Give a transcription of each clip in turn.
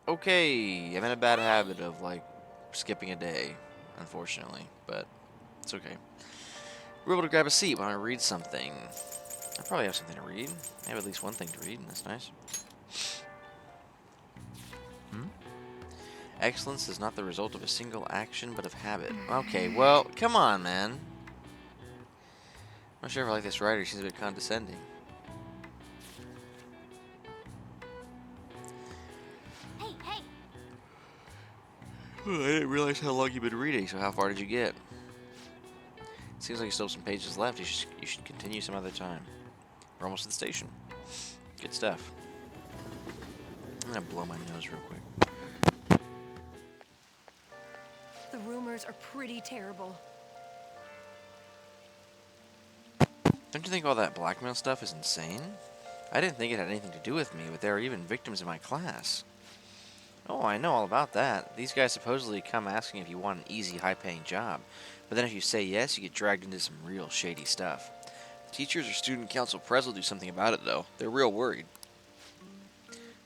Okay, I'm in a bad habit of, like, skipping a day, unfortunately, but it's okay. We're able to grab a seat while I read something. I probably have something to read. I have at least one thing to read. That's nice. Hmm? Excellence is not the result of a single action, but of habit. Okay, well, come on, man. I'm not sure if I like this writer. She's a bit condescending. Hey, hey! I didn't realize how long you've been reading, so how far did you get? Seems like you still have some pages left. You should continue some other time. We're almost at the station. Good stuff. I'm gonna blow my nose real quick. The rumors are pretty terrible. Don't you think all that blackmail stuff is insane? I didn't think it had anything to do with me, but there are even victims in my class. Oh, I know all about that. These guys supposedly come asking if you want an easy, high-paying job. But then if you say yes, you get dragged into some real shady stuff. Teachers or student council press will do something about it, though. They're real worried.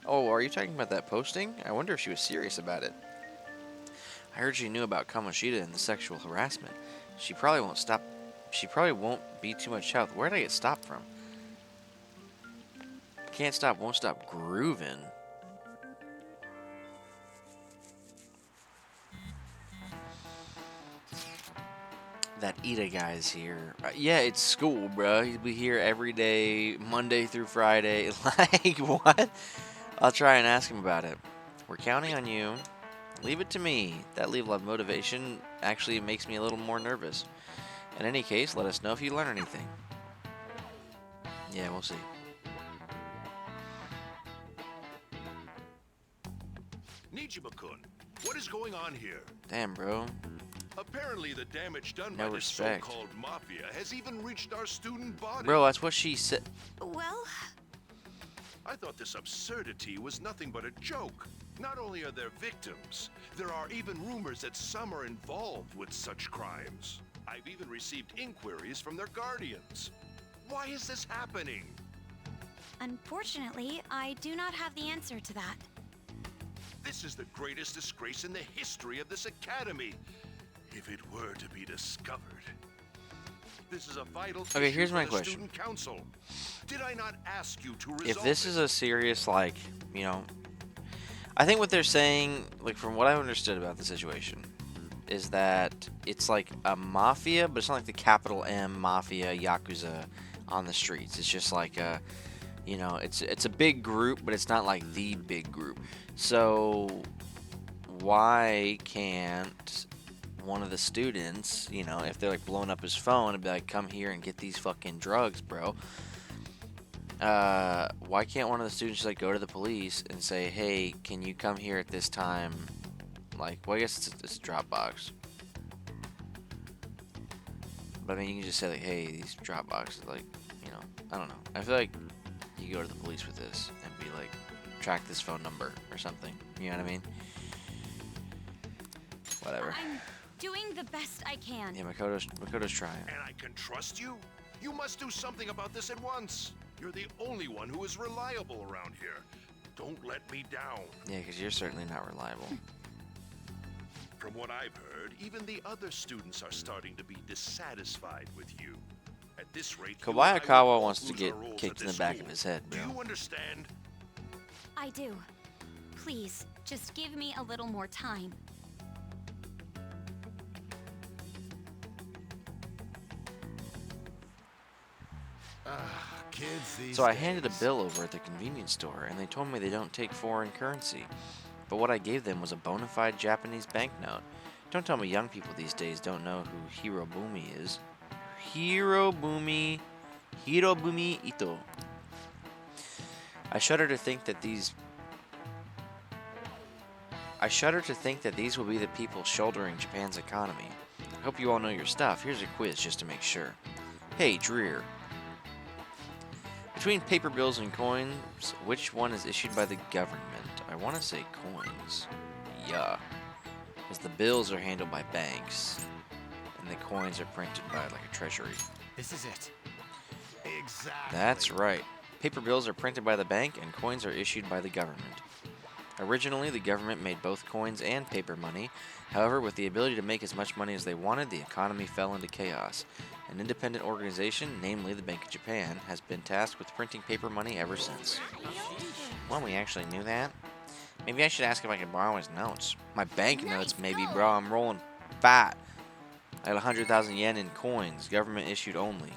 Oh, are you talking about that posting? I wonder if she was serious about it. I heard she knew about Kamoshida and the sexual harassment. She probably won't stop. She probably won't be too much help. Where did I get stopped from? Can't stop, won't stop grooving. That Ida guy's here. Yeah, it's school, bro. He'll be here every day, Monday through Friday. Like, what? I'll try and ask him about it. We're counting on you. Leave it to me. That level of motivation actually makes me a little more nervous. In any case, let us know if you learn anything. Yeah, we'll see. Nijima-kun, what is going on here? Damn, bro. Apparently the damage done No by this respect. so-called mafia has even reached our student body. Bro, that's what she said. Well, I thought this absurdity was nothing but a joke. Not only are there victims, there are even rumors that some are involved with such crimes. I've even received inquiries from their guardians. Why is this happening? unfortunately, I do not have the answer to that. This is the greatest disgrace in the history of this academy. If it were to be discovered. This is a vital Okay, issue here's for my the question. Student Council. Did I not ask you to resolve If this it? is a serious, like, you know, I think what they're saying, like, from what I've understood about the situation, is that it's like a mafia, but it's not like the capital M mafia yakuza on the streets. It's just like a, you know, it's a big group, but it's not like the big group. So why can't one of the students, you know, if they're like blowing up his phone and be like, come here and get these fucking drugs, bro? Why can't one of the students just like go to the police and say, hey, can you come here at this time? Like, well, I guess it's a drop box. But I mean, you can just say like, hey, these drop boxes, like, you know, I don't know. I feel like you go to the police with this and be like, track this phone number or something. You know what I mean? Whatever. I'm doing the best I can. Yeah, Makoto's trying. And I can trust you? You must do something about this at once. You're the only one who is reliable around here. Don't let me down. Yeah, because you're certainly not reliable. From what I've heard, even the other students are starting to be dissatisfied with you. At this rate, you and I will Kawakawa both wants to lose get our roles kicked at in the this back school. of his head, Do bro. you understand? I do. Please, just give me a little more time. Kids these So I handed a days. bill over at the convenience store, and they told me they don't take foreign currency. But what I gave them was a bona fide Japanese banknote. Don't tell me young people these days don't know who Hirobumi is. Hirobumi Ito. I shudder to think that these will be the people shouldering Japan's economy. I hope you all know your stuff. Here's a quiz just to make sure. Hey, Dreer. Between paper bills and coins, which one is issued by the government? I want to say coins. Yeah. Because the bills are handled by banks, and the coins are printed by like a treasury. This is it. Exactly. That's right. Paper bills are printed by the bank, and coins are issued by the government. Originally, the government made both coins and paper money. However, with the ability to make as much money as they wanted, the economy fell into chaos. An independent organization, namely the Bank of Japan, has been tasked with printing paper money ever since. Well, we actually knew that. Maybe I should ask if I can borrow his notes. My bank notes, maybe, bro. I'm rolling fat. I had 100,000 yen in coins, government issued only.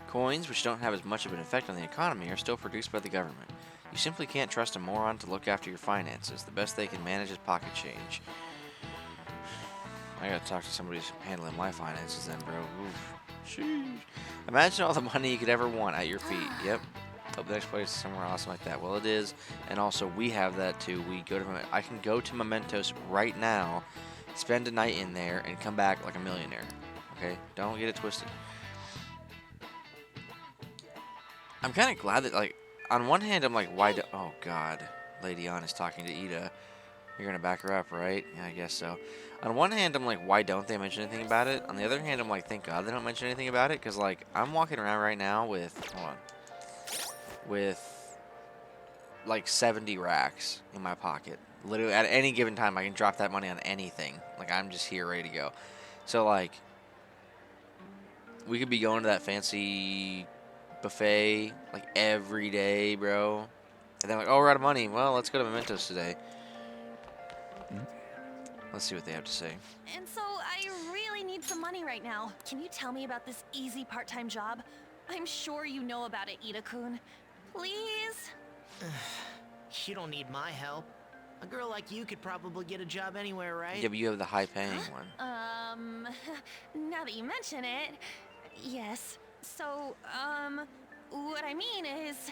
Coins, which don't have as much of an effect on the economy, are still produced by the government. You simply can't trust a moron to look after your finances. The best they can manage is pocket change. I gotta talk to somebody who's handling my finances then, bro. Oof. Sheesh. Imagine all the money you could ever want at your feet. Yep. Hope the next place is somewhere awesome like that. Well, it is, and also we have that too. I can go to Mementos right now, spend a night in there, and come back like a millionaire. Okay, don't get it twisted. I'm kind of glad that, like, on one hand, I'm like, why do... Oh, God. Lady Ann is talking to Ida. You're going to back her up, right? Yeah, I guess so. On one hand, I'm like, why don't they mention anything about it? On the other hand, I'm like, thank God they don't mention anything about it, because, like, I'm walking around right now with... Hold on. With, like, 70 racks in my pocket. Literally, at any given time, I can drop that money on anything. Like, I'm just here ready to go. So, like, we could be going to that fancy buffet like every day, bro. And then like, oh, we're out of money. Well, let's go to Mementos today. Let's see what they have to say. And so I really need some money right now. Can you tell me about this easy part-time job? I'm sure you know about it, Ida-kun. Please? You don't need my help. A girl like you could probably get a job anywhere, right? Yeah, but you have the high-paying one. Now that you mention it, yes. So, what I mean is...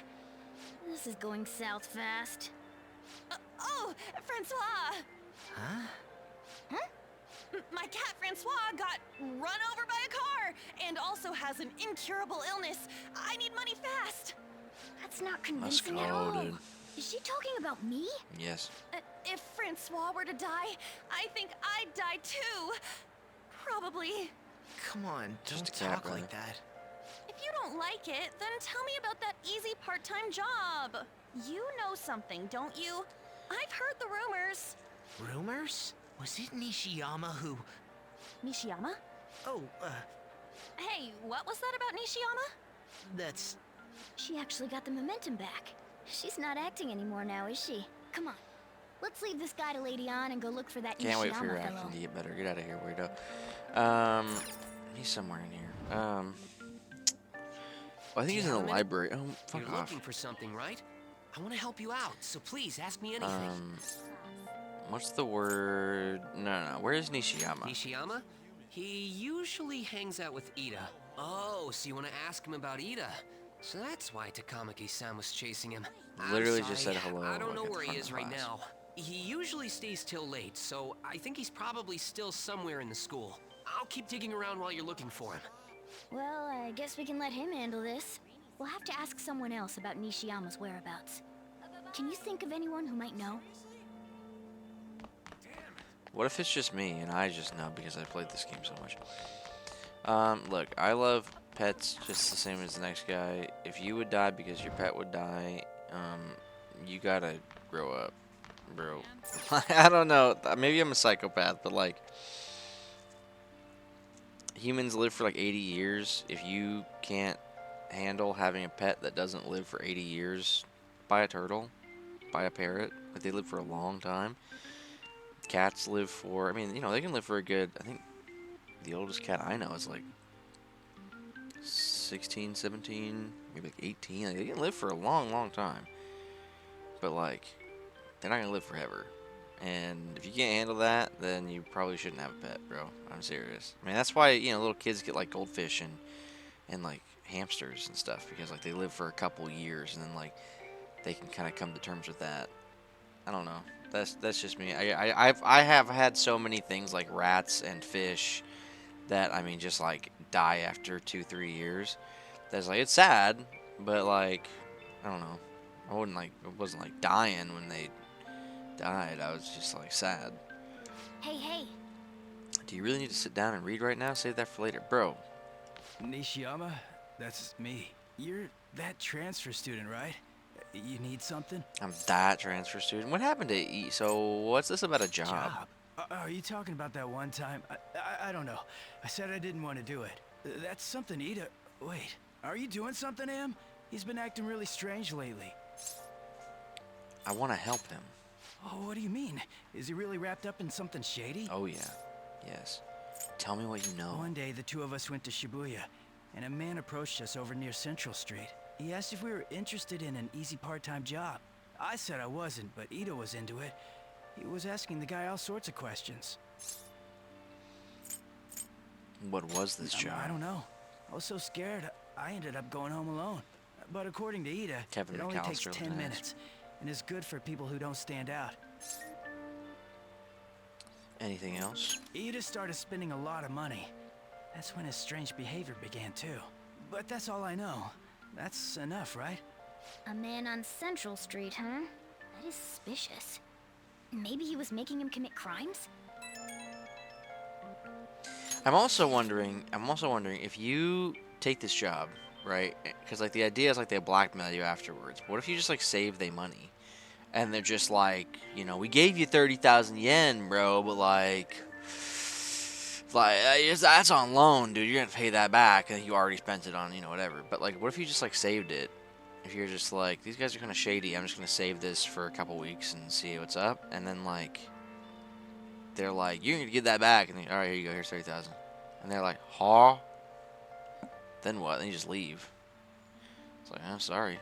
This is going south fast. Oh, Francois! Huh? My cat Francois got run over by a car and also has an incurable illness. I need money fast. That's not Let's convincing go, at all. dude. Is she talking about me? Yes. If Francois were to die, I think I'd die too. Probably. Come on, Just don't a cat, talk brother. like that. If you don't like it, then tell me about that easy part-time job. You know something, don't you? I've heard the rumors. Rumors? Was it Nishiyama who... Nishiyama? Oh, Hey, what was that about Nishiyama? that's... She actually got the momentum back. She's not acting anymore now, is she? Come on. Let's leave this guy to Lady Ann and go look for that Can't wait for your Nishiyama acting fellow. to get better. Get out of here, weirdo. He's somewhere in here. Well, I think he's in the Gentlemen, library. Oh, fuck You're off. looking for something, right? I want to help you out, so please ask me anything. What's the word? No. Where is Nishiyama? Nishiyama? He usually hangs out with Ida. Oh, so you want to ask him about Ida? So that's why Takamaki-san was chasing him. I'm Literally just sorry, said hello, I don't like, know at the where he front of is the right class. now. He usually stays till late, so I think he's probably still somewhere in the school. I'll keep digging around while you're looking for him. Well, I guess we can let him handle this. We'll have to ask someone else about Nishiyama's whereabouts. Can you think of anyone who might know? What if it's just me and I just know because I played this game so much? Look, I love pets just the same as the next guy. If you would die because your pet would die, you gotta grow up, bro. I don't know. Maybe I'm a psychopath, but like, humans live for like 80 years. If you can't handle having a pet that doesn't live for 80 years, buy a turtle, buy a parrot. Like, they live for a long time. Cats live for, I mean, you know, they can live for a good, I think the oldest cat I know is like 16, 17, maybe like 18. Like, they can live for a long time. But like, they're not gonna live forever. And if you can't handle that, then you probably shouldn't have a pet, bro. I'm serious. I mean, that's why, you know, little kids get like goldfish and like hamsters and stuff, because like they live for a couple years and then like they can kind of come to terms with that. I don't know. That's just me. I have had so many things like rats and fish that, I mean, just like die after 2-3 years. That's like, it's sad, but like, I don't know. I wasn't like dying when they died. I was just like sad. Hey. Do you really need to sit down and read right now? Save that for later, bro. Nishiyama, that's me. You're that transfer student, right? You need something? I'm that transfer student. What happened to E? So what's this about a job? Are you talking about that one time? I don't know. I said I didn't want to do it. That's something Ida... Wait, are you doing something to him? He's been acting really strange lately. I want to help him. Oh, what do you mean? Is he really wrapped up in something shady? Oh yeah, yes. Tell me what you know. One day, the two of us went to Shibuya, and a man approached us over near Central Street. He asked if we were interested in an easy part-time job. I said I wasn't, but Ida was into it. He was asking the guy all sorts of questions. What was this job? I don't know. I was so scared, I ended up going home alone. But according to Ida, Kevin it only takes McAllister 10 with an S. minutes, and is good for people who don't stand out. Anything else? Ida started spending a lot of money. That's when his strange behavior began too. But that's all I know. That's enough, right? A man on Central Street, huh? That is suspicious. Maybe he was making him commit crimes? I'm also wondering if you take this job, right? Because like the idea is like they blackmail you afterwards. What if you just like save their money, and they're just like, you know, we gave you 30,000 yen, bro, but like that's on loan, dude. You're gonna pay that back, and you already spent it on, you know, whatever. But like, what if you just like saved it? If you're just like, these guys are kind of shady, I'm just gonna save this for a couple weeks and see what's up, and then like, they're like, you're gonna get that back, and all right, here you go, here's 30,000, and they're like, huh? Then what? Then you just leave. It's like, I'm sorry.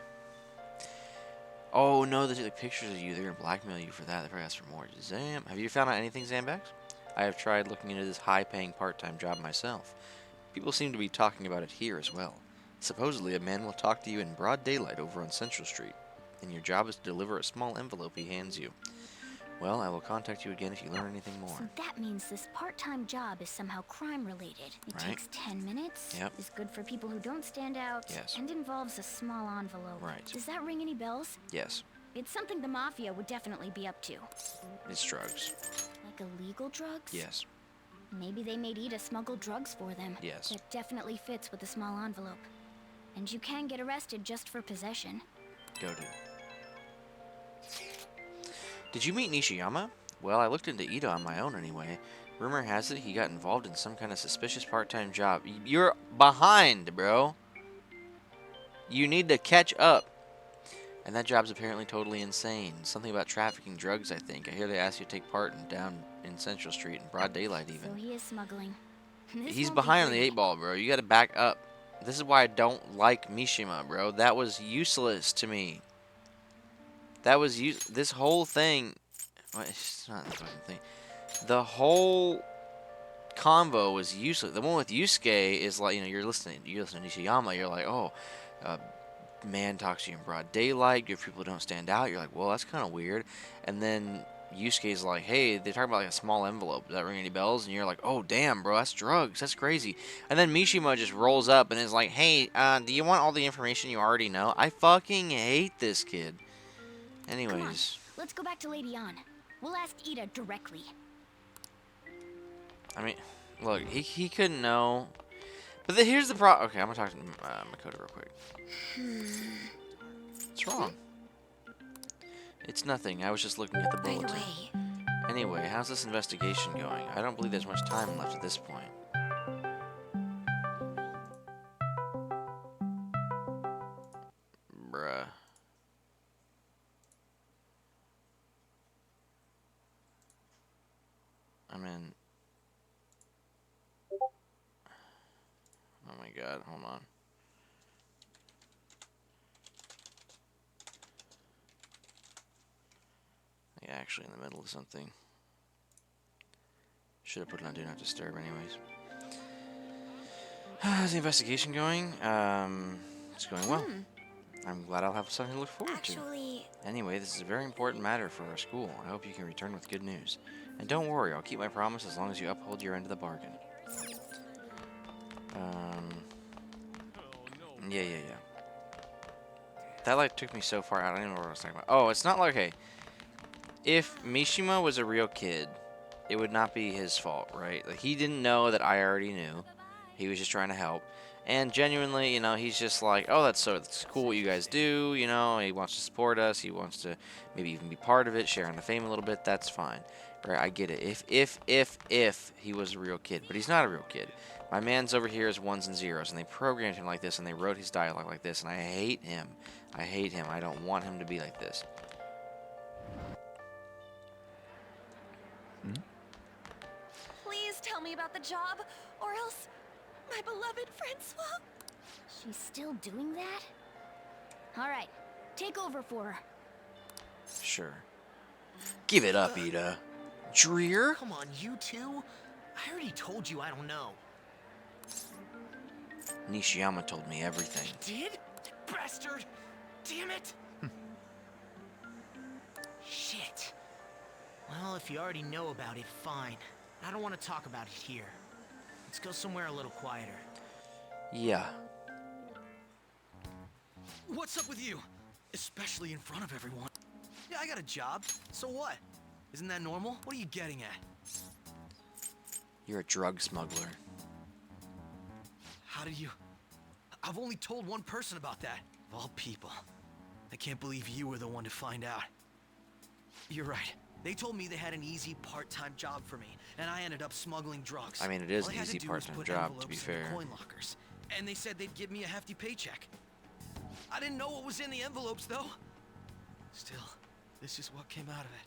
Oh no, they take like, pictures of you. They're gonna blackmail you for that. They probably ask for more. Zam. Have you found out anything, Zambax? I have tried looking into this high-paying part-time job myself. People seem to be talking about it here as well. Supposedly, a man will talk to you in broad daylight over on Central Street, and your job is to deliver a small envelope he hands you. Well, I will contact you again if you learn anything more. So that means this part-time job is somehow crime-related. It Right. takes 10 minutes, Yep. is good for people who don't stand out, Yes. and involves a small envelope. Right. Does that ring any bells? Yes, It's something the Mafia would definitely be up to. it's drugs. Like illegal drugs? Yes, Maybe they made Ida smuggle drugs for them. Yes. That definitely fits with a small envelope. And you can get arrested just for possession. go to. Did you meet Nishiyama? Well, I looked into Ito on my own anyway. Rumor has it he got involved in some kind of suspicious part-time job. You're behind, bro. You need to catch up. And that job's apparently totally insane. Something about trafficking drugs, I think. I hear they ask you to take part down in Central Street in broad daylight even. So he is smuggling. This He's won't be behind on the pretty. 8 ball, bro. You gotta back up. This is why I don't like Mishima, bro. That was useless to me. That was this whole thing. Well, it's not the fucking thing. The whole convo was useless. The one with Yusuke is like, you know, you're listening to Nishiyama. You're like, oh, man talks to you in broad daylight. If people don't stand out, you're like, well, that's kind of weird. And then Yusuke's like, hey, they talk about like a small envelope. Does that ring any bells? And you're like, oh, damn, bro, that's drugs. That's crazy. And then Mishima just rolls up and is like, hey, do you want all the information you already know? I fucking hate this kid. Come on, Anyways, let's go back to Lady An. We'll ask Ida directly. I mean, look, he couldn't know. But here's the problem. Okay, I'm gonna talk to Makoto real quick. What's wrong? It's nothing. I was just looking at the By the bulletin. way, Anyway, how's this investigation going? I don't believe there's much time left at this point. Bruh. I mean... Oh my god, hold on. Yeah, actually in the middle of something. Should have put it on Do Not Disturb anyways. How's the investigation going? It's going well. I'm glad I'll have something to look forward to. actually, Anyway, this is a very important matter for our school. I hope you can return with good news. And don't worry, I'll keep my promise as long as you uphold your end of the bargain. Yeah. That like took me so far out, I don't even know what I was talking about. Oh, it's not like, okay, if Mishima was a real kid, it would not be his fault, right? Like, he didn't know that I already knew. He was just trying to help. And genuinely, you know, he's just like, oh, that's cool what you guys do. You know, he wants to support us. He wants to maybe even be part of it, sharing the fame a little bit. That's fine. Right? I get it. If he was a real kid, but he's not a real kid. My man's over here is ones and zeros, and they programmed him like this, and they wrote his dialogue like this, and I hate him. I hate him. I don't want him to be like this. Please tell me about the job, or else my beloved Francois. She's still doing that? Alright, take over for her. Sure. Give it up, Ida. Dreer? Come on, you two. I already told you I don't know. Nishiyama told me everything. Did? Bastard! Damn it! Shit. Well, if you already know about it, fine. I don't want to talk about it here. Let's go somewhere a little quieter. Yeah. What's up with you? Especially in front of everyone. Yeah, I got a job. So what? Isn't that normal? What are you getting at? You're a drug smuggler. How did you... I've only told one person about that. Of all people. I can't believe you were the one to find out. You're right. They told me they had an easy part-time job for me, and I ended up smuggling drugs. I mean, it is All I an had to easy do was part-time put job, to be envelopes in the fair. coin lockers, and they said they'd give me a hefty paycheck. I didn't know what was in the envelopes, though. Still, this is what came out of it.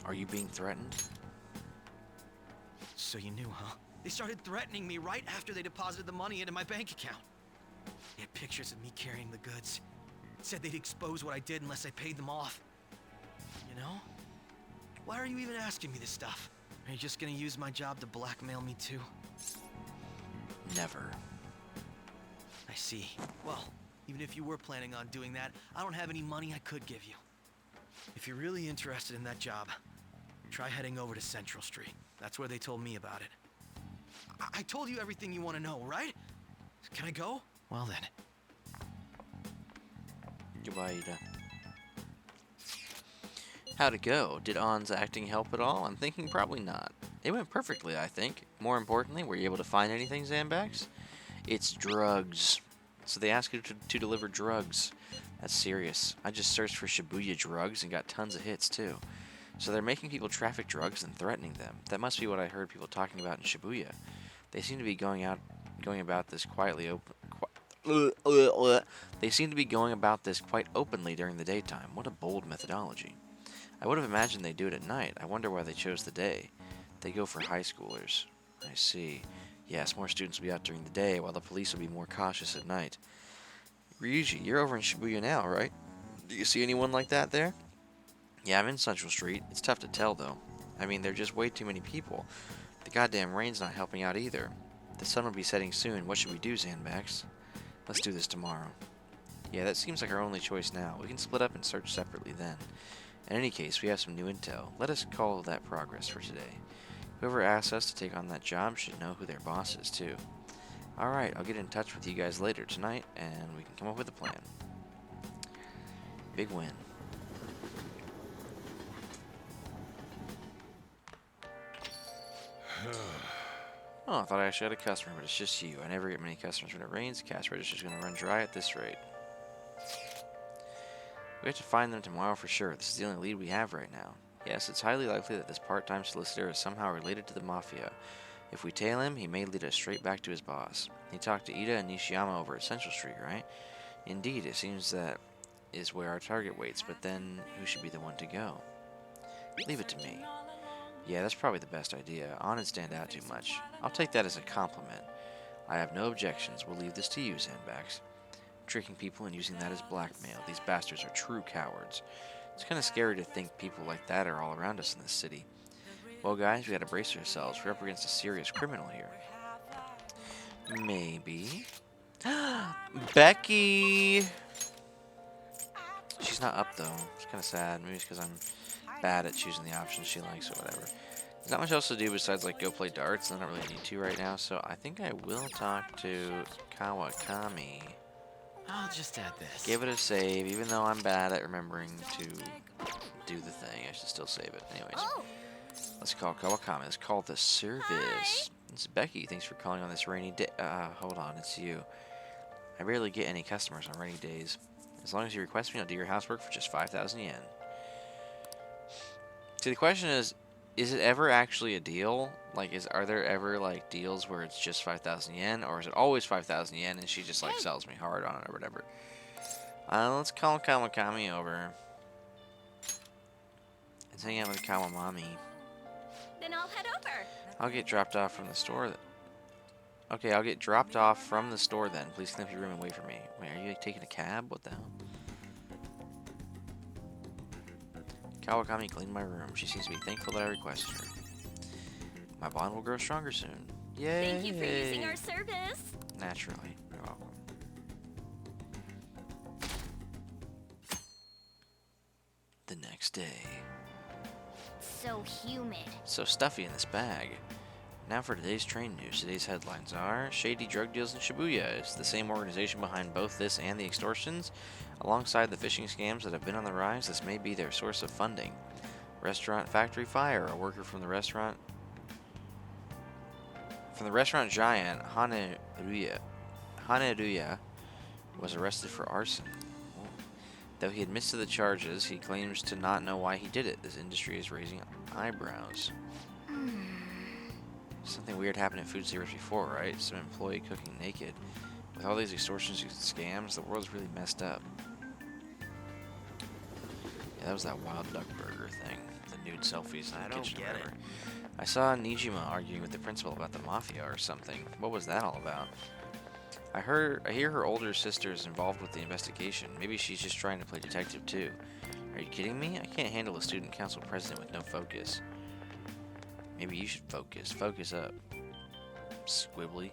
Are you being threatened? So you knew, huh? They started threatening me right after they deposited the money into my bank account. They had pictures of me carrying the goods. Said they'd expose what I did unless I paid them off. You know? Why are you even asking me this stuff? Are you just gonna use my job to blackmail me too? Never. I see. Well, even if you were planning on doing that, I don't have any money I could give you. If you're really interested in that job, try heading over to Central Street. That's where they told me about it. I told you everything you want to know, right? Can I go? Well then. Goodbye, Ida. How'd it go? Did On's acting help at all? I'm thinking probably not. It went perfectly, I think. More importantly, were you able to find anything, Zambax? It's drugs. So they asked you to deliver drugs. That's serious. I just searched for Shibuya drugs and got tons of hits, too. So they're making people traffic drugs and threatening them. That must be what I heard people talking about in Shibuya. They seem to be going about this quietly They seem to be going about this quite openly during the daytime. What a bold methodology. I would have imagined they'd do it at night. I wonder why they chose the day. They go for high schoolers. I see. Yes, more students will be out during the day, while the police will be more cautious at night. Ryuji, you're over in Shibuya now, right? Do you see anyone like that there? Yeah, I'm in Central Street. It's tough to tell, though. I mean, there are just way too many people. The goddamn rain's not helping out either. The sun will be setting soon. What should we do, Zandbax? Let's do this tomorrow. Yeah, that seems like our only choice now. We can split up and search separately then. In any case, we have some new intel. Let us call that progress for today. Whoever asks us to take on that job should know who their boss is, too. Alright, I'll get in touch with you guys later tonight, and we can come up with a plan. Big win. Oh, I thought I actually had a customer, but it's just you. I never get many customers when it rains. The cash register's going to run dry at this rate. We have to find them tomorrow for sure. This is the only lead we have right now. Yes, it's highly likely that this part-time solicitor is somehow related to the Mafia. If we tail him, he may lead us straight back to his boss. He talked to Ida and Nishiyama over at Central Street, right? Indeed, it seems that is where our target waits, but then who should be the one to go? Leave it to me. Yeah, that's probably the best idea. On and stand out too much. I'll take that as a compliment. I have no objections. We'll leave this to you, Sandbags. Tricking people and using that as blackmail. These bastards are true cowards. It's kind of scary to think people like that are all around us in this city. Well, guys, we gotta brace ourselves. We're up against a serious criminal here. Maybe. Becky! She's not up, though. It's kind of sad. Maybe it's because I'm bad at choosing the options she likes or whatever. There's not much else to do besides, like, go play darts. I don't really need to right now, so I think I will talk to Kawakami. I'll just add this. Give it a save, even though I'm bad at remembering to do the thing. I should still save it. Anyways, let's call Kawakami. Let's call the service. It's Becky. Thanks for calling on this rainy day. Hold on, it's you. I rarely get any customers on rainy days. As long as you request me, I'll do your housework for just 5,000 yen. See, the question is it ever actually a deal? Like, are there ever, like, deals where it's just 5,000 yen? Or is it always 5,000 yen and she just, like, sells me hard on it or whatever? Let's call Kawakami over. Let's hang out with Kawamami. Then I'll head over. I'll get dropped off from the store. Okay, I'll get dropped off from the store then. Please clean up your room and wait for me. Wait, are you like, taking a cab? What the hell? Kawakami cleaned my room. She seems to be thankful that I requested her. My bond will grow stronger soon. Yay! Thank you for using our service. Naturally. You're welcome. The next day. So humid. So stuffy in this bag. Now for today's train news. Today's headlines are: shady drug deals in Shibuya. It's the same organization behind both this and the extortions. Alongside the phishing scams that have been on the rise, this may be their source of funding. Restaurant factory fire. A worker from the restaurant giant Haneruya was arrested for arson. Though he admits to the charges, he claims to not know why he did it. This industry is raising eyebrows. Something weird happened at Food Zeros before, right? Some employee cooking naked. With all these extortions and scams, the world's really messed up. Yeah, that was that wild duck burger thing. The nude selfies in the kitchen. I don't get it. I saw Nijima arguing with the principal about the mafia or something. What was that all about? I hear her older sister is involved with the investigation. Maybe she's just trying to play detective too. Are you kidding me? I can't handle a student council president with no focus. Maybe you should focus. Focus up. Squibbly.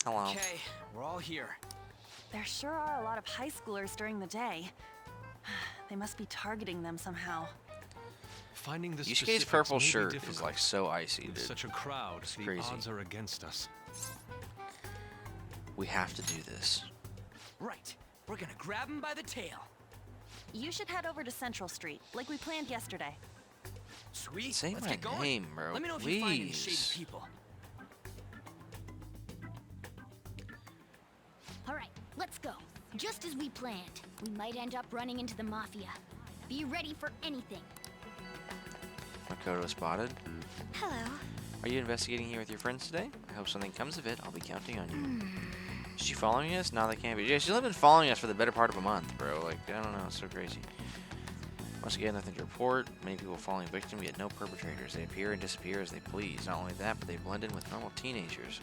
Hello. Okay, we're all here. There sure are a lot of high schoolers during the day. They must be targeting them somehow. Finding the Yusuke's specifics purple may be shirt is difficult. like so icy, With dude. such a crowd, the crazy. odds are against us. We have to do this. Right, we're gonna grab him by the tail. You should head over to Central Street, like we planned yesterday. Sweet, Say let's my get going. name, bro, Let me know if you find any please. shady people. Alright, let's go. Just as we planned. We might end up running into the Mafia. Be ready for anything. Makoto spotted. Hello. Are you investigating here with your friends today? I hope something comes of it. I'll be counting on you. Is she following us? No, they can't be. Yeah, she's only been following us for the better part of a month, bro. Like, I don't know. It's so crazy. Once again, nothing to report. Many people falling victim, yet no perpetrators. They appear and disappear as they please. Not only that, but they blend in with normal teenagers.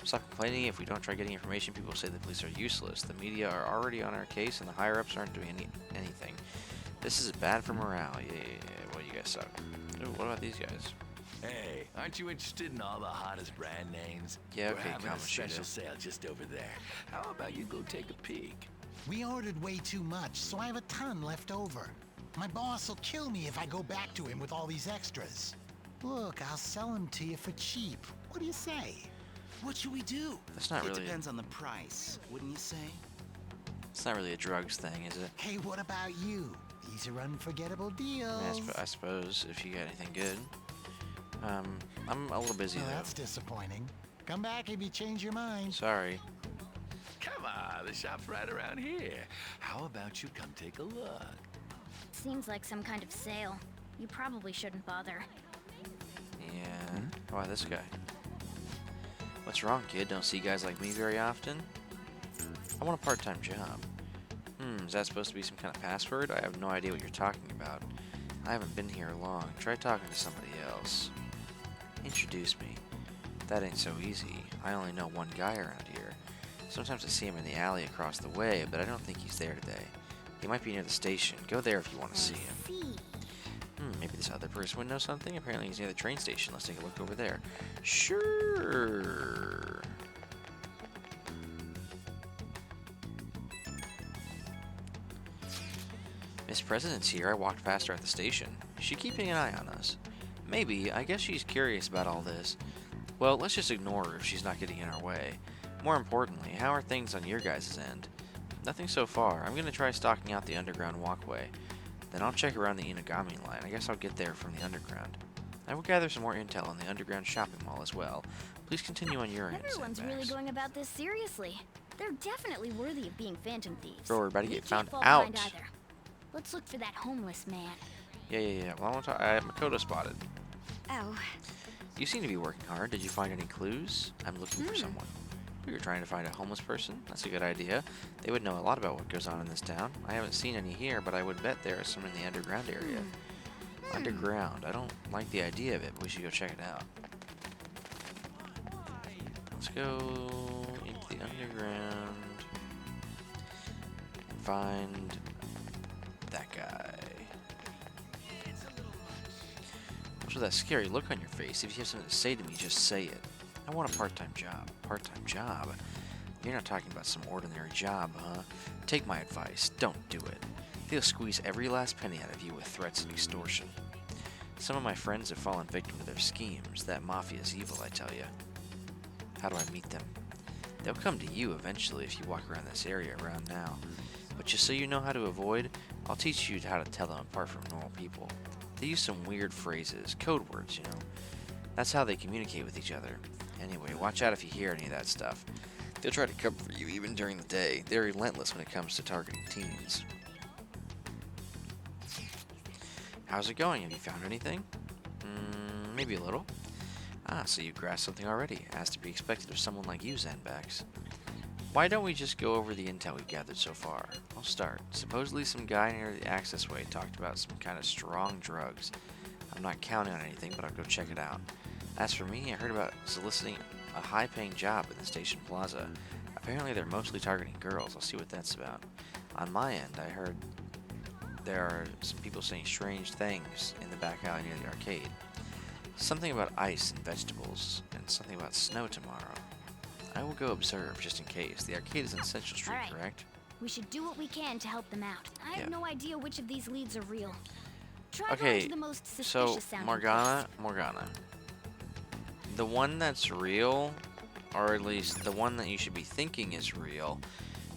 Stop complaining. If we don't try getting information, people say the police are useless. The media are already on our case, and the higher-ups aren't doing anything. This is bad for morale. Yeah. Well, you guys suck. Ooh, what about these guys? Hey, aren't you interested in all the hottest brand names? Yeah, We're okay, having a Kamoshida. special sale just over there. How about you go take a peek? We ordered way too much, so I have a ton left over. My boss will kill me if I go back to him with all these extras. Look, I'll sell them to you for cheap. What do you say? What should we do? That's not really. It depends on the price, wouldn't you say? It's not really a drugs thing, is it? Hey, what about you? These are unforgettable deals. I, mean, I suppose if you got anything good. I'm a little busy Oh, though. that's disappointing. Come back if you change your mind. Sorry. Come on, the shop's right around here. How about you come take a look? Seems like some kind of sale. You probably shouldn't bother. Yeah. Why this guy? What's wrong, kid? Don't see guys like me very often? I want a part-time job. Is that supposed to be some kind of password? I have no idea what you're talking about. I haven't been here long. Try talking to somebody else. Introduce me. That ain't so easy. I only know one guy around here. Sometimes I see him in the alley across the way, but I don't think he's there today. He might be near the station. Go there if you want to see him. See. Maybe this other person would know something. Apparently he's near the train station. Let's take a look over there. Sure. Miss President's here. I walked past her at the station. Is she keeping an eye on us? Maybe. I guess she's curious about all this. Well, let's just ignore her if she's not getting in our way. More importantly, how are things on your guys' end? Nothing so far. I'm gonna try stalking out the underground walkway. Then I'll check around the Inagami line. I guess I'll get there from the underground. I will gather some more intel on the underground shopping mall as well. Please continue on your end, Everyone's really sandbags. going about this seriously. They're definitely worthy of being phantom thieves. Bro, we're about to We get can't found fall out. behind either. Let's look for that homeless man. Yeah. Well, I want to talk. Makoto spotted. Oh, You seem to be working hard. Did you find any clues? I'm looking for someone. We were trying to find a homeless person. That's a good idea. They would know a lot about what goes on in this town. I haven't seen any here, but I would bet there are some in the underground area. Underground. I don't like the idea of it, but we should go check it out. Let's go into the underground. Find that guy. What's with that scary look on your face? If you have something to say to me, just say it. I want a part-time job. Part-time job? You're not talking about some ordinary job, huh? Take my advice. Don't do it. They'll squeeze every last penny out of you with threats and extortion. Some of my friends have fallen victim to their schemes. That mafia is evil, I tell you. How do I meet them? They'll come to you eventually if you walk around this area around now. But just so you know how to avoid, I'll teach you how to tell them apart from normal people. They use some weird phrases, code words, you know. That's how they communicate with each other. Anyway, watch out if you hear any of that stuff. They'll try to cover for you even during the day. They're relentless when it comes to targeting teens. How's it going? Have you found anything? Maybe a little. Ah, so you grasped something already, as to be expected of someone like you, Zanbax. Why don't we just go over the intel we've gathered so far? I'll start. Supposedly some guy near the accessway talked about some kind of strong drugs. I'm not counting on anything, but I'll go check it out. As for me, I heard about soliciting a high-paying job in the station plaza. Apparently they're mostly targeting girls. I'll see what that's about. On my end, I heard there are some people saying strange things in the back alley near the arcade. Something about ice and vegetables, and something about snow tomorrow. I will go observe, just in case. The arcade is in Central Street, Alright. correct? we should do what we can to help them out. I have Yeah. no idea which of these leads are real. Try Okay, going to the most so suspicious sounding Morgana. The one that's real, or at least the one that you should be thinking is real,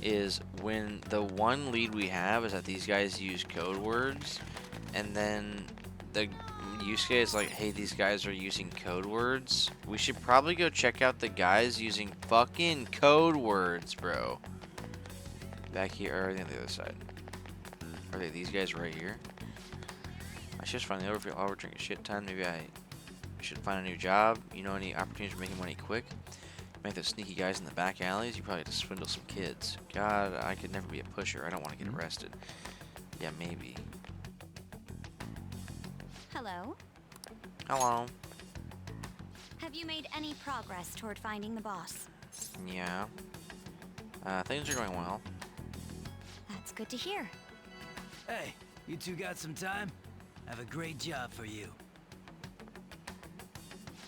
is when the one lead we have is that these guys use code words, and then the Yusuke is like, hey, these guys are using code words. We should probably go check out the guys using fucking code words, bro. Back here, or on the other side. Are they these guys right here? I should just find the overview. I'll drink a shit ton. Maybe I should find a new job. You know any opportunities for making money quick? Make those sneaky guys in the back alleys. You probably have to swindle some kids. God, I could never be a pusher. I don't want to get arrested. Yeah, maybe. Hello. Hello. Have you made any progress toward finding the boss? Yeah. Things are going well. That's good to hear. Hey, you two got some time? I have a great job for you.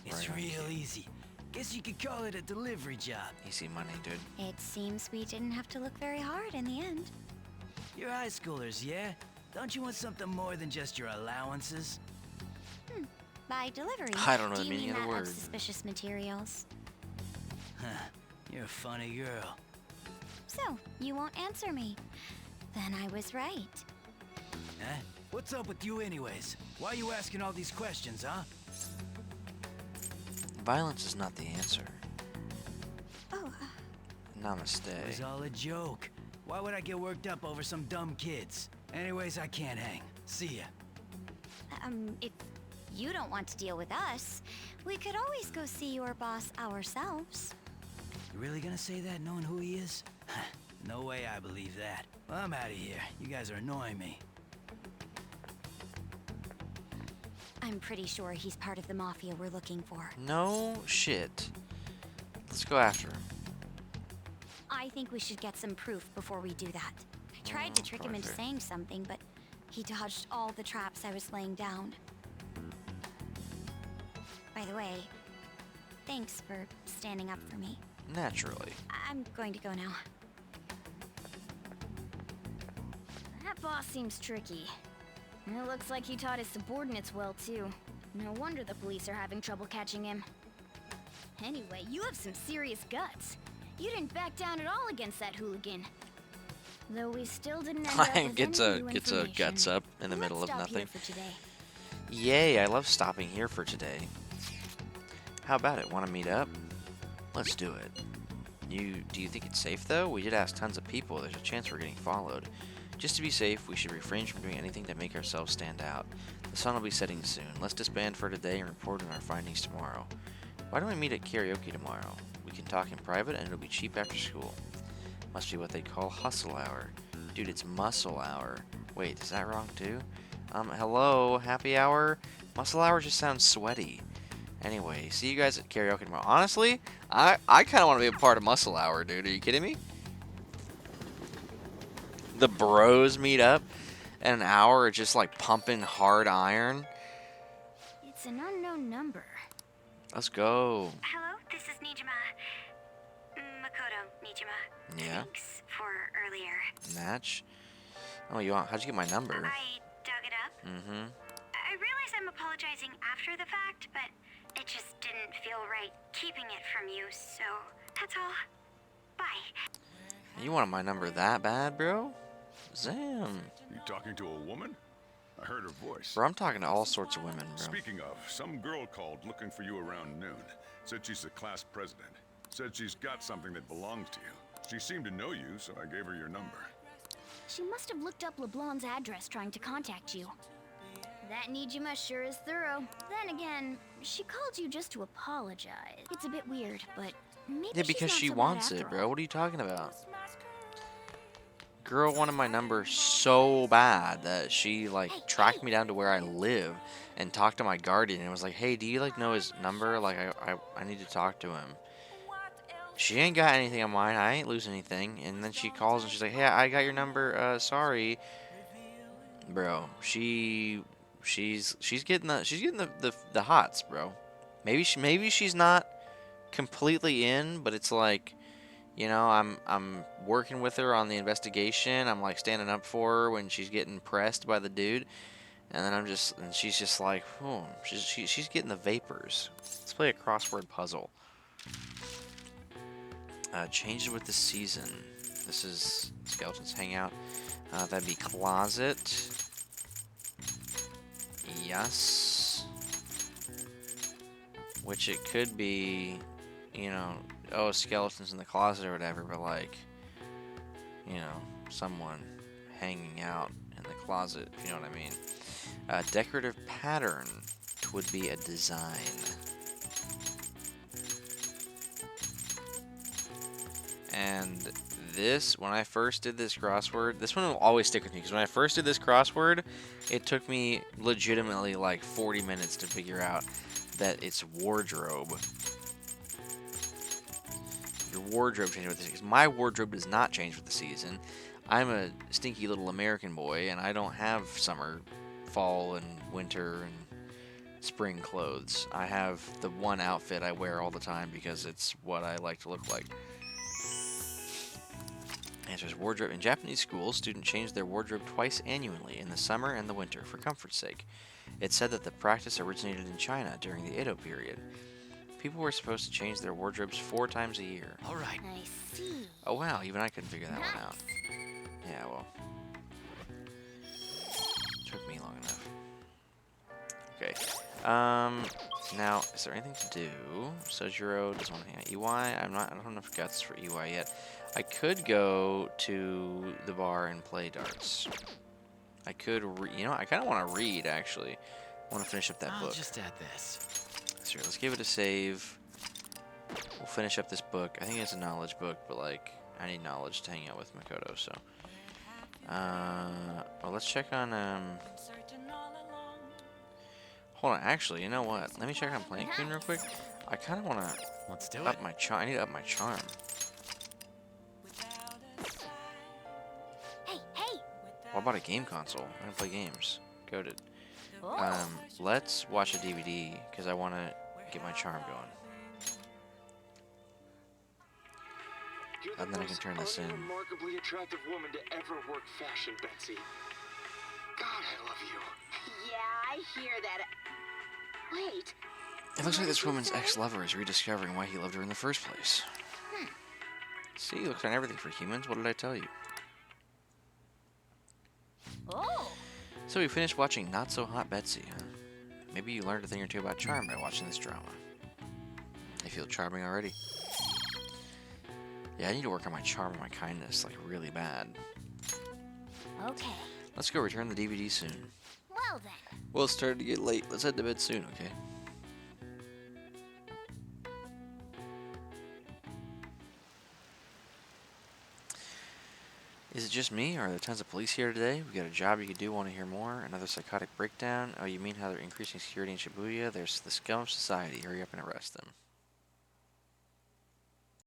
It's Right on, real kid. easy. Guess you could call it a delivery job. Easy money, dude. It seems we didn't have to look very hard in the end. You're high schoolers, yeah? Don't you want something more than just your allowances? By delivery, I don't know do the you meaning mean of the that word. suspicious materials? Huh. You're a funny girl. So, you won't answer me. Then I was right. Huh? What's up with you anyways? Why are you asking all these questions, huh? Violence is not the answer. Oh, It was Namaste. all a joke. Why would I get worked up over some dumb kids? Anyways, I can't hang. See ya. if you don't want to deal with us, we could always go see your boss ourselves. You really gonna say that knowing who he is? No way I believe that. Well, I'm out of here. You guys are annoying me. I'm pretty sure he's part of the mafia we're looking for. No shit. Let's go after him. I think we should get some proof before we do that. I tried to trick him into probably fair. saying something, but he dodged all the traps I was laying down. By the way, thanks for standing up for me. Naturally. I'm going to go now. That boss seems tricky. And it looks like he taught his subordinates well, too. No wonder the police are having trouble catching him. Anyway, you have some serious guts. You didn't back down at all against that hooligan. Though we still didn't end up with gets any a new gets a information. guts up in the middle Let's of stop here nothing. for today. Yay! I love stopping here for today. How about it? Want to meet up? Let's do it. Do you think it's safe though? We did ask tons of people. There's a chance we're getting followed. Just to be safe, we should refrain from doing anything to make ourselves stand out. The sun will be setting soon. Let's disband for today and report on our findings tomorrow. Why don't we meet at karaoke tomorrow? We can talk in private and it'll be cheap after school. Must be what they call hustle hour. Dude, it's muscle hour. Wait, is that wrong too? Hello, happy hour? Muscle hour just sounds sweaty. Anyway, see you guys at karaoke tomorrow. Honestly, I kind of want to be a part of muscle hour, dude. Are you kidding me? The bros meet up in an hour of just like pumping hard iron. It's an unknown number. Let's go. Hello, this is Nijima. Makoto Nijima. Yeah. Thanks for earlier. Match. Oh, how'd you get my number? I dug it up. Mm-hmm. I realize I'm apologizing after the fact, but it just didn't feel right keeping it from you, so that's all. Bye. You wanted my number that bad, bro? Zam. You talking to a woman? I heard her voice. Bro, I'm talking to all sorts of women, bro. Speaking of, some girl called looking for you around noon. Said she's the class president. Said she's got something that belongs to you. She seemed to know you, so I gave her your number. She must have looked up LeBlanc's address trying to contact you. That Nijima sure is thorough. Then again, she called you just to apologize. It's a bit weird, but maybe Yeah, she's because not she so bad wants it, after bro. all. What are you talking about? Girl wanted my number so bad that she like tracked me down to where I live and talked to my guardian and was like, "Hey, do you like know his number? Like, I need to talk to him." She ain't got anything on mine. I ain't losing anything. And then she calls and she's like, "Hey, I got your number. Sorry, bro." She's getting the hots, bro. Maybe she's not completely in, but it's like, you know, I'm working with her on the investigation. I'm like standing up for her when she's getting pressed by the dude, and then she's just like, oh, she's getting the vapors. Let's play a crossword puzzle. Change it with the season. This is Skeleton's Hangout. That'd be closet. Yes. Which it could be, you know, oh, skeletons in the closet or whatever, but like, you know, someone hanging out in the closet, if you know what I mean. Decorative pattern would be a design. And this, when I first did this crossword, this one will always stick with me, because when I first did this crossword, it took me legitimately like 40 minutes to figure out that it's wardrobe. Your wardrobe changes with the season. My wardrobe does not change with the season. I'm a stinky little American boy, and I don't have summer, fall, and winter, and spring clothes. I have the one outfit I wear all the time because it's what I like to look like. Answer is wardrobe. In Japanese schools, students change their wardrobe twice annually, in the summer and the winter, for comfort's sake. It's said that the practice originated in China during the Edo period. People were supposed to change their wardrobes 4 times a year. All right. I see. Oh wow, even I couldn't figure that one out. Yeah, well. Took me long enough. Okay. Now, is there anything to do? Sojiro doesn't want to hang out. EY? I don't have enough guts for EY yet. I could go to the bar and play darts. I could, you know, I kind of want to read, actually. I want to finish up that book. I'll just add this. So let's give it a save. We'll finish up this book. I think it's a knowledge book, but like, I need knowledge to hang out with Makoto, so. Well, let's check on, hold on, actually, you know what? Let me check on Plant Queen real quick. I kind of want to Let's do up it. my charm. I need to up my charm. Hey! What about a game console? I'm gonna play games. Goated. Oh. Let's watch a DVD, because I want to get my charm going. And then I can turn this in. Remarkably attractive woman to ever work fashion, Betsy. God, I love you. Yeah, I hear that. Wait. It looks like this woman's ex-lover is rediscovering why he loved her in the first place. See, looks on everything for humans. What did I tell you? Oh! So we finished watching Not So Hot Betsy, huh? Maybe you learned a thing or two about charm by watching this drama. I feel charming already. Yeah, I need to work on my charm and my kindness, like, really bad. Okay. Let's go return the DVD soon. Well then. Well, it's starting to get late. Let's head to bed soon, okay? Is it just me, or are there tons of police here today? We got a job you could do, want to hear more? Another psychotic breakdown? Oh, you mean how they're increasing security in Shibuya? There's the scum of society. Hurry up and arrest them.